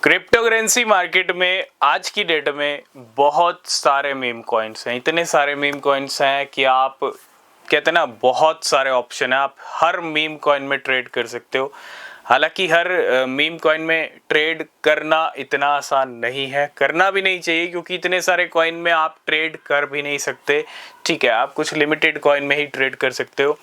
Crypto currency market में आज की डेट में बहुत सारे मीम कॉइन्स हैं। इतने सारे मीम कॉइन्स हैं कि आप कहते हैं ना, बहुत सारे ऑप्शन है। आप हर मीम कॉइन में ट्रेड कर सकते हो। हालांकि हर मीम कॉइन में ट्रेड करना इतना आसान नहीं है, करना भी नहीं चाहिए, क्योंकि इतने सारे कॉइन में आप ट्रेड कर भी नहीं सकते। ठीक है, आप कुछ लिमिटेड कॉइन में ही ट्रेड कर सकते हो।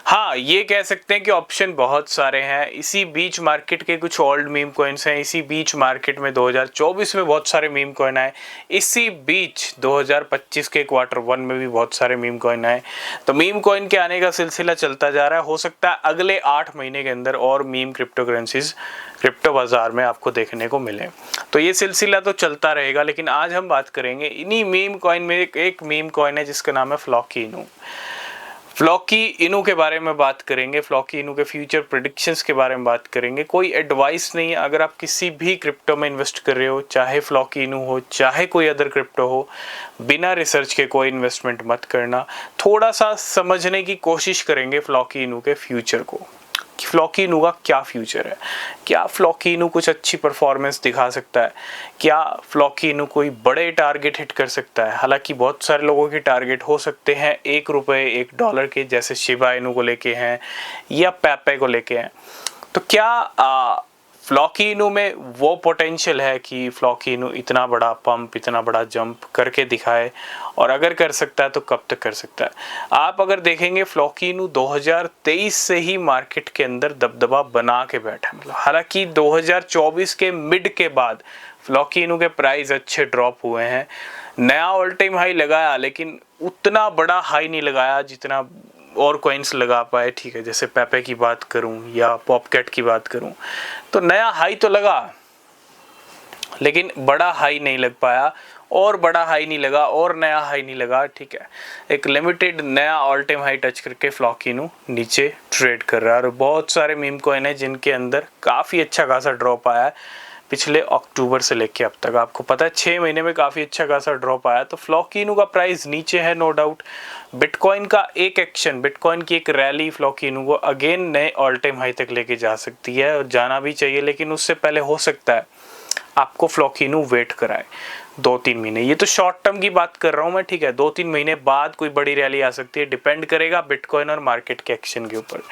हाँ, ये कह सकते हैं कि ऑप्शन बहुत सारे हैं। इसी बीच मार्केट के कुछ ओल्ड मीम कॉइन्स हैं। इसी बीच मार्केट में 2024 में बहुत सारे मीम कॉइन आए। इसी बीच 2025 के क्वार्टर 1 में भी बहुत सारे मीम कॉइन आए। तो मीम कॉइन के आने का सिलसिला चलता जा रहा है। हो सकता है अगले 8 महीने के अंदर और मीम क्रिप्टो करेंसीज क्रिप्टो बाजार में आपको देखने को मिले। तो ये सिलसिला तो चलता रहेगा, लेकिन आज हम बात करेंगे इन्हीं मीम कॉइन में। एक मीम कॉइन है जिसका नाम है फ्लॉकी इनू। फ्लॉकी इनू के बारे में बात करेंगे, फ्लॉकी इनू के फ्यूचर प्रेडिक्शंस के बारे में बात करेंगे। कोई एडवाइस नहीं है, अगर आप किसी भी क्रिप्टो में इन्वेस्ट कर रहे हो, चाहे फ्लॉकी इनू हो चाहे कोई अदर क्रिप्टो हो, बिना रिसर्च के कोई इन्वेस्टमेंट मत करना। थोड़ा सा समझने की कोशिश करेंगे फ्लॉकी इनू के फ्यूचर को, फ्लॉकी इनू का क्या फ्यूचर है, क्या फ्लॉकी इनू कुछ अच्छी परफॉर्मेंस दिखा सकता है, क्या फ्लॉकी इनू कोई बड़े टारगेट हिट कर सकता है। हालांकि बहुत सारे लोगों के टारगेट हो सकते हैं $1 $1 के, जैसे शिबा इनू को लेके हैं या पेपे को लेके हैं। तो क्या फ्लॉकी इनू में वो पोटेंशियल है कि फ्लॉकी इनू इतना बड़ा पंप, इतना बड़ा जंप करके दिखाए, और अगर कर सकता है तो कब तक कर सकता है। आप अगर देखेंगे फ्लॉकी इनू 2023 से ही मार्केट के अंदर दबदबा बना के बैठा है। मतलब हालांकि 2024 के मिड के बाद फ्लॉकी इनू के प्राइस अच्छे ड्रॉप हुए हैं। नया ऑल टाइम हाई लगाया, लेकिन उतना बड़ा हाई नहीं लगाया जितना और कॉइन्स लगा पाए। ठीक है, जैसे पेपे की बात करूं या पॉपकैट की बात करूं, तो नया हाई तो लगा, लेकिन बड़ा हाई नहीं लग पाया, और बड़ा हाई नहीं लगा और नया हाई नहीं लगा। ठीक है, एक लिमिटेड नया ऑल टाइम हाई टच करके फ्लॉकी इनू नीचे ट्रेड कर रहा है। और बहुत सारे मीम कॉइन है जिनके अंदर काफ़ी अच्छा खासा ड्रॉप आया है पिछले अक्टूबर से लेके अब तक। आपको पता है 6 महीने में काफ़ी अच्छा खासा ड्रॉप आया। तो फ्लॉकी इनू का प्राइस नीचे है, नो डाउट। बिटकॉइन का एक एक्शन, बिटकॉइन की एक रैली फ्लॉकी इनू को अगेन नए ऑल टाइम हाई तक लेके जा सकती है, और जाना भी चाहिए। लेकिन उससे पहले हो सकता है आपको फ्लॉकी इनू वेट कराए 2-3 महीने। ये तो शॉर्ट टर्म की बात कर रहा हूँ मैं। ठीक है, 2-3 महीने बाद कोई बड़ी रैली आ सकती है, डिपेंड करेगा बिटकॉइन और मार्केट के एक्शन के ऊपर।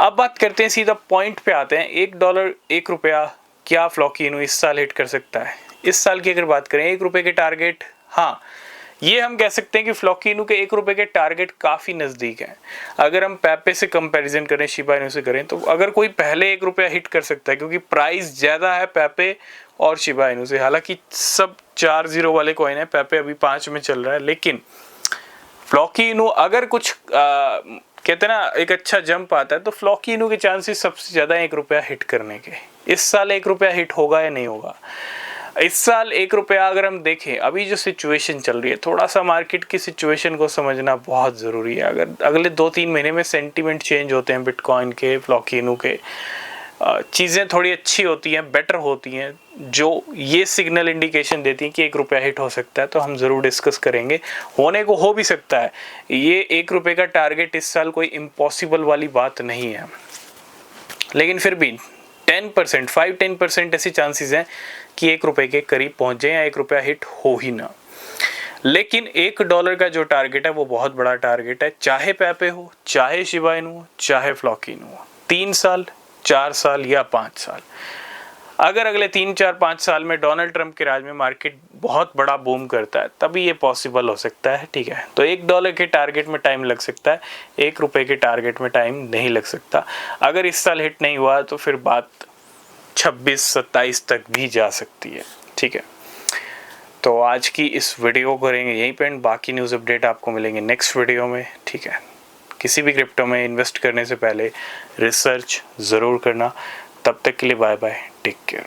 अब बात करते हैं, सीधा पॉइंट पे आते हैं। $1 $1 क्या फ्लॉकी इनू इस साल हिट कर सकता है? इस साल की अगर बात करें $1 के टारगेट, हाँ, ये हम कह सकते हैं कि फ्लॉकी इनू के $1 के टारगेट काफ़ी नज़दीक हैं। अगर हम पेपे से कंपैरिजन करें, शिबा इनू से करें, तो अगर कोई पहले $1 हिट कर सकता है, क्योंकि प्राइस ज़्यादा है पेपे और शिबा इनू से। हालांकि सब 4 0 वाले कॉइन है, पेपे अभी 5 में चल रहा है, लेकिन फ्लॉकी इनू अगर कुछ कहते हैं ना, एक अच्छा जंप आता है, तो फ्लॉकी इनू के चांसेस सबसे ज़्यादा $1 हिट करने के। इस साल $1 हिट होगा या नहीं होगा? इस साल $1 अगर हम देखें, अभी जो सिचुएशन चल रही है, थोड़ा सा मार्केट की सिचुएशन को समझना बहुत ज़रूरी है। अगर अगले 2-3 महीने में सेंटीमेंट चेंज होते हैं बिटकॉइन के, फ्लॉकी इनू के, चीज़ें थोड़ी अच्छी होती हैं, बेटर होती हैं, जो ये सिग्नल इंडिकेशन देती हैं कि $1 हिट हो सकता है, तो हम ज़रूर डिस्कस करेंगे। होने को हो भी सकता है। ये $1 का टारगेट इस साल कोई इम्पॉसिबल वाली बात नहीं है, लेकिन फिर भी 10%, 5-10% ऐसी चांसेस हैं कि $1 के करीब पहुंच जाए या $1 हिट हो ही ना। लेकिन $1 का जो टारगेट है वो बहुत बड़ा टारगेट है, चाहे पेपे हो, चाहे शिबा इनू हो, चाहे फ्लॉकी इनू हो। 3 साल, 4 साल या 5 साल, अगर अगले 3-4-5 साल में डोनाल्ड ट्रंप के राज में मार्केट बहुत बड़ा बूम करता है, तभी ये पॉसिबल हो सकता है। ठीक है, तो $1 के टारगेट में टाइम लग सकता है, $1 के टारगेट में टाइम नहीं लग सकता। अगर इस साल हिट नहीं हुआ तो फिर बात 26-27 तक भी जा सकती है। ठीक है, तो आज की इस वीडियो को करेंगे यहीं पे एंड। बाकी न्यूज़ अपडेट आपको मिलेंगे नेक्स्ट वीडियो में। ठीक है, किसी भी क्रिप्टो में इन्वेस्ट करने से पहले रिसर्च ज़रूर करना। तब तक के लिए बाय बाय, टेक केयर।